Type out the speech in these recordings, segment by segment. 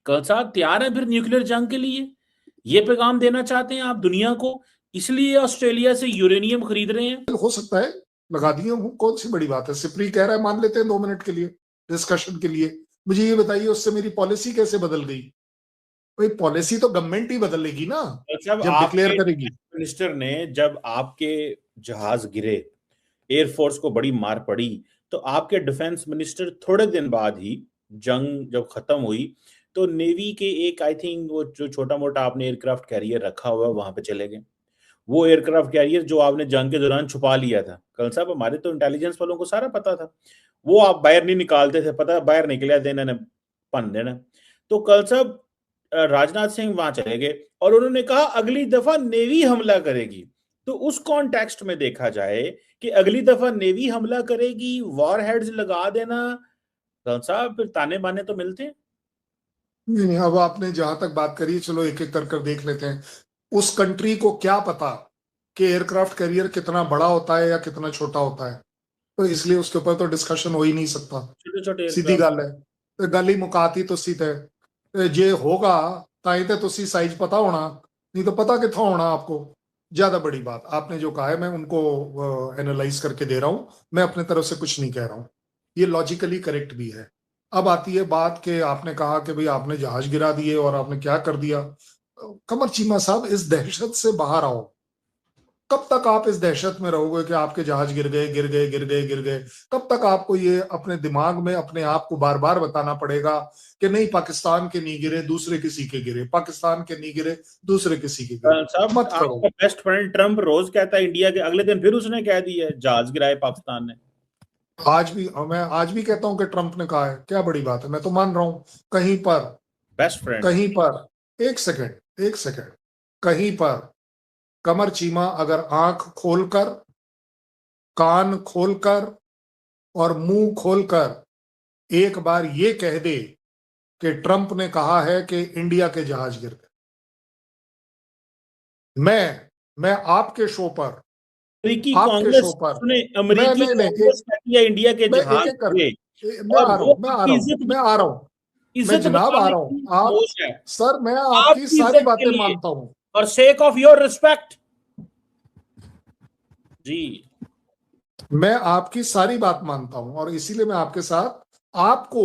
कल साहब तैयार है फिर न्यूक्लियर जंग के लिए? ये पैगाम देना चाहते हैं आप दुनिया को, इसलिए ऑस्ट्रेलिया से यूरेनियम खरीद रहे हैं? हो सकता है लगा दिए हूं, कौन सी बड़ी बात है। सिप्री कह रहा है, मान लेते हैं 2 मिनट के लिए डिस्कशन के लिए। मुझे ये बताइए उससे मेरी पॉलिसी कैसे बदल गई? भाई पॉलिसी तो गवर्नमेंट ही बदलेगी ना, मतलब जब आपके डिक्लेयर करेगी। मिनिस्टर ने, जब आपके जहाज गिरे, एयरफोर्स को बड़ी मार पड़ी, तो आपके डिफेंस मिनिस्टर थोड़े दिन बाद ही, जंग जब खत्म हुई, तो नेवी के एक, आई थिंक वो जो छोटा मोटा आपने एयरक्राफ्ट कैरियर रखा हुआ है वहां पे चले गए। वो एयरक्राफ्ट कैरियर जो आपने जंग के दौरान छुपा लिया था, कल साहब हमारे तो इंटेलिजेंस वालों को सारा पता था, वो आप बाहर नहीं निकालते थे, पता बाहर निकला देना ने पन देना। तो कल साहब राजनाथ सिंह वहां चले गए और उन्होंने कहा अगली दफा नेवी हमला करेगी। तो उस कॉन्टेक्स्ट में देखा जाए कि अगली दफा नेवी हमला करेगी, वॉर हेड्स लगा देना, कल साहब फिर ताने बाने तो मिलते हैं। नहीं, अब आपने जहां तक बात करी, चलो एक एक कर देख लेते हैं। उस कंट्री को क्या पता कि एयरक्राफ्ट कैरियर कितना बड़ा होता है या कितना छोटा होता है, तो इसलिए उसके ऊपर तो डिस्कशन हो ही नहीं सकता। छोटे छोटे सीधी एयरक्राफ्ट। गल है, तो गल ही मुकाती तो सी जे होगा ताई तो तुसी साइज पता होना, नहीं तो पता कितना होना आपको। ज्यादा बड़ी बात आपने जो कहा है मैं उनको एनालाइज करके दे रहा हूं, मैं अपने तरफ से कुछ नहीं कह रहा हूं, ये लॉजिकली करेक्ट भी है। अब आती है बात कि आपने कहा कि भाई आपने जहाज गिरा दिए और आपने क्या कर दिया। कमर चीमा साहब, इस दहशत से बाहर आओ। कब तक आप इस दहशत में रहोगे कि आपके जहाज गिर गए गिर गए गिर गए गिर गए? कब तक आपको ये अपने दिमाग में अपने आप को बार बार बताना पड़ेगा कि नहीं पाकिस्तान के नहीं गिरे, दूसरे किसी के गिरे, पाकिस्तान के नहीं गिरे, दूसरे किसी के गिरे? साहब मत करो। आपका बेस्ट फ्रेंड ट्रम्प रोज कहता है इंडिया के, अगले दिन फिर उसने कह दिया जहाज गिराए पाकिस्तान ने। मैं आज भी कहता हूं कि ट्रंप ने कहा है, क्या बड़ी बात है, मैं तो मान रहा हूं। कहीं पर, बेस्ट फ्रेंड। कहीं पर, एक सेकंड एक सेकंड, कहीं पर कमर चीमा अगर आंख खोलकर, कान खोलकर और मुंह खोलकर एक बार ये कह दे कि ट्रंप ने कहा है कि इंडिया के जहाज गिर गए, मैं आपके शो पर, अमेरिकी आपके कांग्रेस शो पर, सुने, मैं अमेरिकी नहीं नहीं कांग्रेस कहती है इंडिया के मैं एक जहाज एक कर, गिरे, मैं और आ रहा वो हूं मैं आ रहा आपकी हूं मैं आ रहा हूं मैं इज्जत जनाब आ बचाने रहा के हूं। लिए आप, खामोश है, सर मैं आपकी आपकी सारी इज्जत के बातें लिए, मानता हूं और सेक ऑफ योर रिस्पेक्ट। जी। मैं आपकी सारी बात मानता हूं और इसीलिए मैं आपके साथ, आपको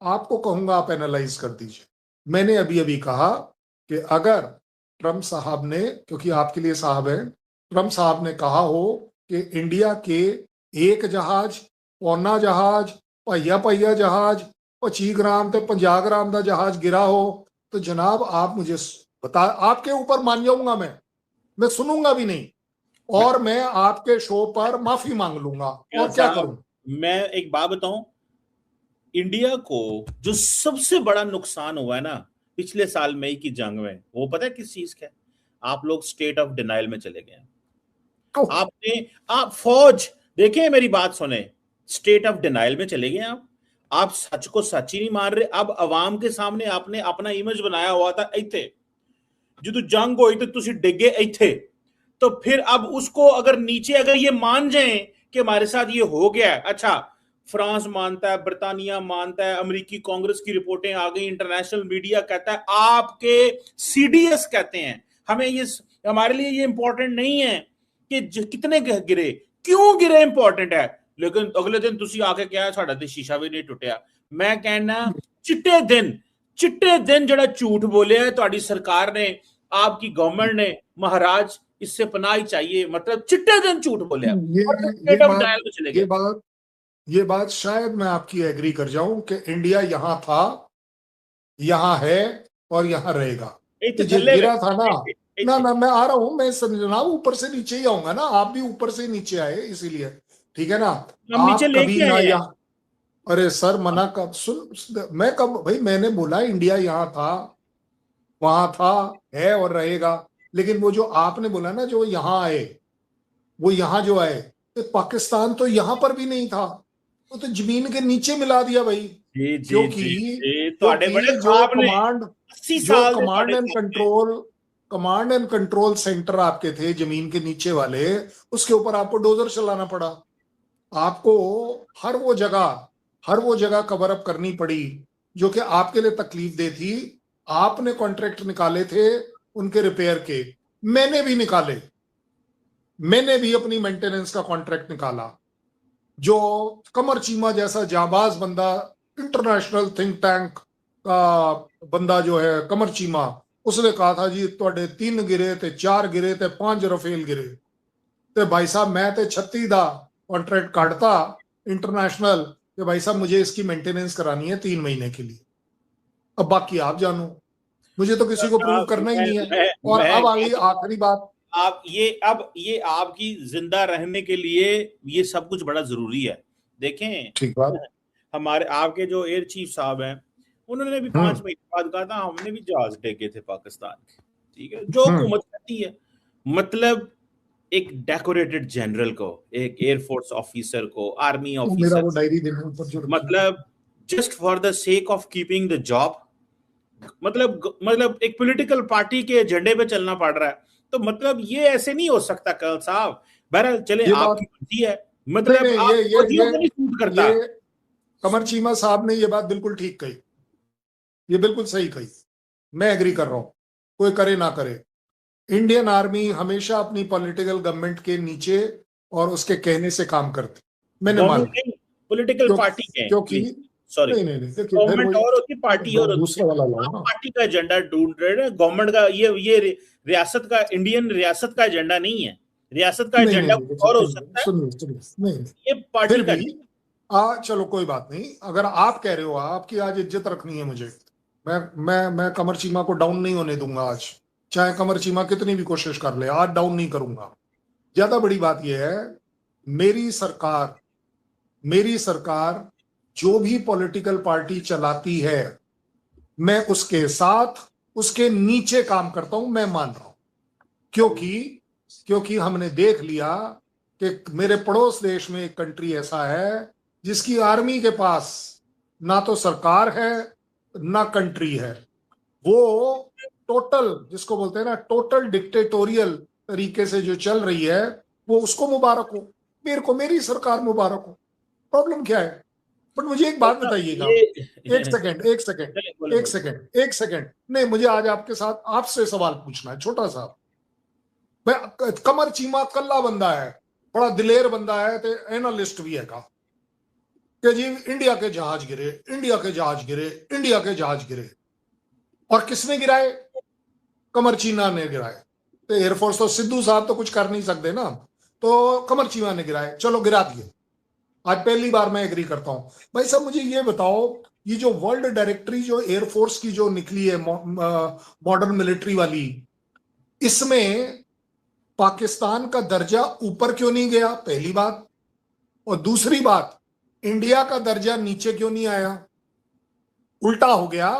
आपको कहूंगा आप एनालाइज कर दीजिए। मैंने अभी अभी कहा कि अगर ट्रंप साहब ने, क्योंकि आपके लिए साहब है, ट्रंप साहब ने कहा हो कि इंडिया के एक जहाज, पौना जहाज, पहिया पहिया जहाज, 25 ग्राम ते 50 ग्राम का जहाज गिरा हो, तो जनाब आप मुझे बता, आपके ऊपर मान जाऊंगा मैं सुनूंगा भी नहीं, और मैं आपके शो पर माफी मांग लूंगा, और क्या साहब करूं? मैं एक बात बताऊं, इंडिया को जो सबसे बड़ा नुकसान हुआ है ना पिछले साल मई की जंग में, वो पता है किस चीज का है? आप लोग स्टेट ऑफ डिनाइल में चले गए। आपने, आप फौज, देखिए मेरी बात सुने, स्टेट ऑफ डिनाइल में चले गए आप सच को सच ही नहीं मान रहे। अब अवाम के सामने आपने अपना इमेज बनाया हुआ था इथे, जो जंग हुई तो तुम डिगे इथे, तो फिर अब उसको अगर नीचे अगर ये मान जाए कि हमारे साथ ये हो गया है, अच्छा फ्रांस मानता है, ब्रिटानिया मानता है, अमेरिकी कांग्रेस की रिपोर्टें आ गई, इंटरनेशनल मीडिया कहता है, आपके सीडीएस कहते हैं, हमें ये, हमारे लिए ये इंपॉर्टेंट नहीं है कि कितने गिरे, क्यों गिरे इंपॉर्टेंट है। लेकिन अगले दिन तुसी आके क्या, साडा ते शीशा भी नहीं टुटिया। मैं कहना चिट्टे दिन, चिट्टे दिन जड़ा झूठ बोले है ਤੁਹਾਡੀ सरकार ने, आपकी गवर्नमेंट ने, महाराज इससे पनाह ही चाहिए, मतलब चिट्टे दिन झूठ बोले ये और ये स्टेट ऑफ बात डायल में चले ये गए। बात ये बात शायद मैं आपकी एग्री कर जाऊं कि इंडिया यहां था, यहां है और यहां रहेगा। तो इतने जो थल्ले वे, गिरा था ना, ना इतने ना मैं आ रहा हूं, मैं जनाब ऊपर से नीचे ही आऊंगा ना, आप भी ऊपर से नीचे आए इसीलिए, ठीक है ना? हम नीचे आप कभी लेके ना आए हैं। यहाँ, अरे सर मना कब, मैं कब भाई, मैंने बोला इंडिया यहां था, वहां था, है और रहेगा। लेकिन वो जो आपने बोला ना, जो यहां आए, वो यहां जो आए, तो पाकिस्तान तो यहां पर भी नहीं था, वो तो जमीन के नीचे मिला दिया भाई। जी जी क्योंकि जी जी, ਤੁਹਾਡੇ बड़े क्योंकि ख्वाब ने, 80 जो साल ਦੇ ਤੁਹਾਡੇ ख्वाब कमांड एंड कंट्रोल सेंटर आपके थे जमीन के नीचे वाले, उसके ऊपर आपको डोजर चलाना पड़ा। आपको हर वो जगह कवर अप करनी पड़ी जो कि आपके लिए तकलीफ दे थी, आपने कॉन्ट्रैक्ट निकाले थे उनके रिपेयर के, मैंने भी निकाले, मैंने भी अपनी मेंटेनेंस का कॉन्ट्रैक्ट निकाला। जो कमर चीमा जैसा जाबाज बंदा, इंटरनेशनल थिंक टैंक का बंदा जो है कमर चीमा, उसने कहा था जी ਤੁਹਾਡੇ 3 गिरे ते 4 गिरे ते 5 रफेल गिरे। तो भाई साहब मैं तो 36 का कॉन्ट्रैक्ट काटता इंटरनेशनल कि भाई साहब मुझे इसकी मेंटेनेंस करानी है 3 महीने के लिए। अब बाकी आप जानो, मुझे तो किसी को प्रूव करना ही नहीं है। और अब आ गई आखिरी बात, आप ये आपकी जिंदा रहने के लिए ये सब कुछ बड़ा जरूरी है। देखें, ठीक बात, हमारे आपके जो एयर चीफ साहब हैं, उन्होंने भी 5 महीने बाद कहा था हमने भी जहाज टेके थे पाकिस्तान के। ठीक है, जो हुकूमत करती है, मतलब एक डेकोरेटेड जनरल को, एक एयरफोर्स ऑफिसर को, आर्मी मेरा ऑफिसर, वो डायरी देखो ऊपर जो मतलब just for the sake of keeping the job, मतलब एक पॉलिटिकल पार्टी के एजेंडे पे चलना पड़ रहा है। तो मतलब ये ऐसे नहीं हो सकता कर्नल साहब। बहरहाल चले, आपकी मर्जी है, मतलब नहीं, आप फौजियों को नहीं सूट करता। कमर चीमा साहब ने ये बात बिल्कुल ठीक कही, ये बिल्कुल सही कही, मैं एग्री कर रहा हूं, कोई करे ना करे। इंडियन आर्मी हमेशा अपनी पॉलिटिकल गवर्नमेंट के नीचे और उसके कहने से काम करती, मैंने मान लिया। पॉलिटिकल पार्टी के, क्योंकि सॉरी, नहीं देखिए, गवर्नमेंट और होती, पार्टी और होती। दूसरा वाला लाओ ना, पार्टी का एजेंडा ढूंढ रहे हैं, गवर्नमेंट का ये रियासत का, इंडियन रियासत का एजेंडा नहीं है। रियासत का एजेंडा और हो सकता है, सुनिए, ये पार्टी का भी चलो कोई बात नहीं। अगर आप कह रहे हो आपकी आज इज्जत रखनी है मुझे, मैं कमर चीमा को डाउन नहीं होने दूंगा आज, चाहे कमर चीमा कितनी भी कोशिश कर ले, आज डाउन नहीं करूंगा। ज्यादा बड़ी बात यह है, मेरी सरकार जो भी पॉलिटिकल पार्टी चलाती है, मैं उसके साथ, उसके नीचे काम करता हूं, मैं मान रहा हूं। क्योंकि हमने देख लिया कि मेरे पड़ोस देश में एक कंट्री ऐसा है जिसकी आर्मी के पास ना तो सरकार है ना कंट्री है, वो टोटल, जिसको बोलते हैं ना टोटल डिक्टेटोरियल तरीके से जो चल रही है, वो उसको मुबारक हो, मेरे को मेरी सरकार मुबारक हो। प्रॉब्लम क्या है? बट मुझे एक बात बताइएगा, एक सेकेंड, नहीं, मुझे आज आपसे सवाल पूछना है, छोटा सा। मैं कमर चीमा कल्ला बंदा है, बड़ा दिलेर बंदा है, तो एनालिस्ट भी है का कि जी इंडिया के जहाज गिरे, इंडिया के जहाज गिरे, इंडिया के जहाज गिरे। और किसने गिराए? कमर चीमा ने गिराए। तो एयरफोर्स तो सिद्धू साहब तो कुछ कर नहीं सकते ना, तो कमर चीमा ने गिराए, चलो गिरा दिए। आज पहली बार मैं एग्री करता हूं। भाई साहब मुझे ये बताओ, ये जो वर्ल्ड डायरेक्टरी जो एयरफोर्स की जो निकली है मॉडर्न मिलिट्री वाली, इसमें पाकिस्तान का दर्जा ऊपर क्यों नहीं गया? पहली बात। और दूसरी बात, इंडिया का दर्जा नीचे क्यों नहीं आया? उल्टा हो गया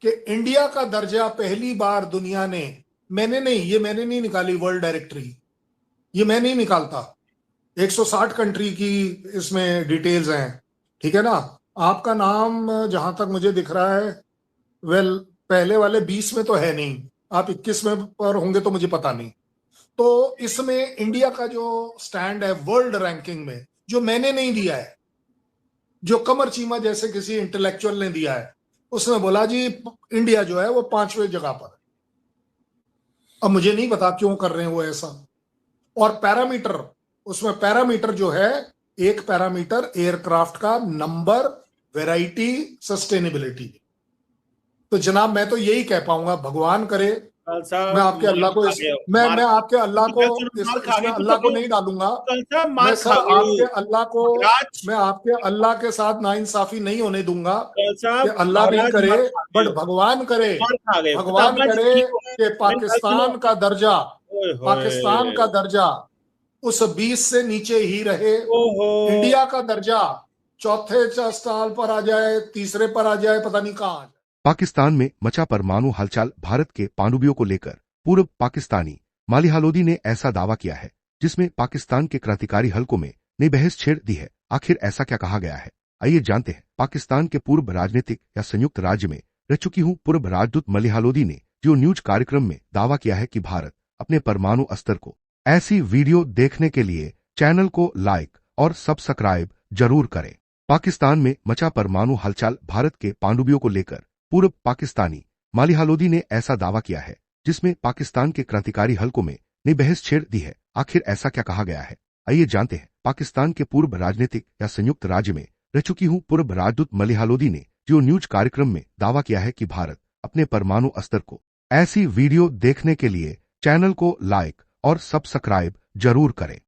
कि इंडिया का दर्जा पहली बार दुनिया ने, मैंने नहीं निकाली वर्ल्ड डायरेक्टरी, ये मैं नहीं निकालता, 160 कंट्री की इसमें डिटेल्स हैं, ठीक है ना। आपका नाम जहां तक मुझे दिख रहा है, पहले वाले 20 में तो है नहीं, आप 21 में पर होंगे तो मुझे पता नहीं। तो इसमें इंडिया का जो स्टैंड है वर्ल्ड रैंकिंग में, जो मैंने नहीं दिया है, जो कमर चीमा जैसे किसी इंटेलेक्चुअल ने दिया है, उसने बोला जी इंडिया जो है वो 5वें जगह पर है। अब मुझे नहीं पता क्यों कर रहे हैं वो ऐसा। और पैरामीटर, उसमें पैरामीटर जो है, एक पैरामीटर एयरक्राफ्ट का नंबर, वैरायटी, सस्टेनेबिलिटी। तो जनाब मैं तो यही कह पाऊंगा, भगवान करे, मैं आपके अल्लाह को मैं आपके अल्लाह को इसमें अल्लाह को नहीं डालूंगा, मैं सर आपके अल्लाह के साथ नाइंसाफी नहीं होने दूंगा कि अल्लाह नहीं करे, बट भगवान करे कि पाकिस्तान का दर्जा उस 20 से नीचे ही रहे, इंडिया का दर्जा चौथे स्थान पर आ जाए, तीसरे पर आ जाए, पता नहीं कहां आ जाए। पाकिस्तान में मचा परमाणु हलचल। भारत के पानडुब्बियों को लेकर पूर्व पाकिस्तानी मालिहा लोधी ने ऐसा दावा किया है जिसमें पाकिस्तान के क्रांतिकारी हलकों में नई बहस छेड़ दी है। आखिर ऐसा क्या कहा गया है, आइए जानते हैं। पाकिस्तान के पूर्व राजनीतिक या संयुक्त राज्य में रह चुकी हूँ पूर्व राजदूत मालिहा लोधी ने जियो न्यूज कार्यक्रम में दावा किया है कि भारत अपने परमाणु अस्त्र को। ऐसी वीडियो देखने के लिए चैनल को लाइक और सब्सक्राइब जरूर करें। पाकिस्तान में मचा परमाणु हलचल। भारत के पानडुब्बियों को लेकर पूर्व पाकिस्तानी माली हालोदी ने ऐसा दावा किया है जिसमें पाकिस्तान के क्रांतिकारी हलकों में नई बहस छेड़ दी है। आखिर ऐसा क्या कहा गया है, आइए जानते हैं। पाकिस्तान के पूर्व राजनीतिक या संयुक्त राज्य में रह चुकी हूं पूर्व राजदूत माली हालोदी ने जियो न्यूज कार्यक्रम में दावा किया है कि भारत अपने परमाणु अस्त्र को। ऐसी वीडियो देखने के लिए चैनल को लाइक और सब्सक्राइब जरूर करें।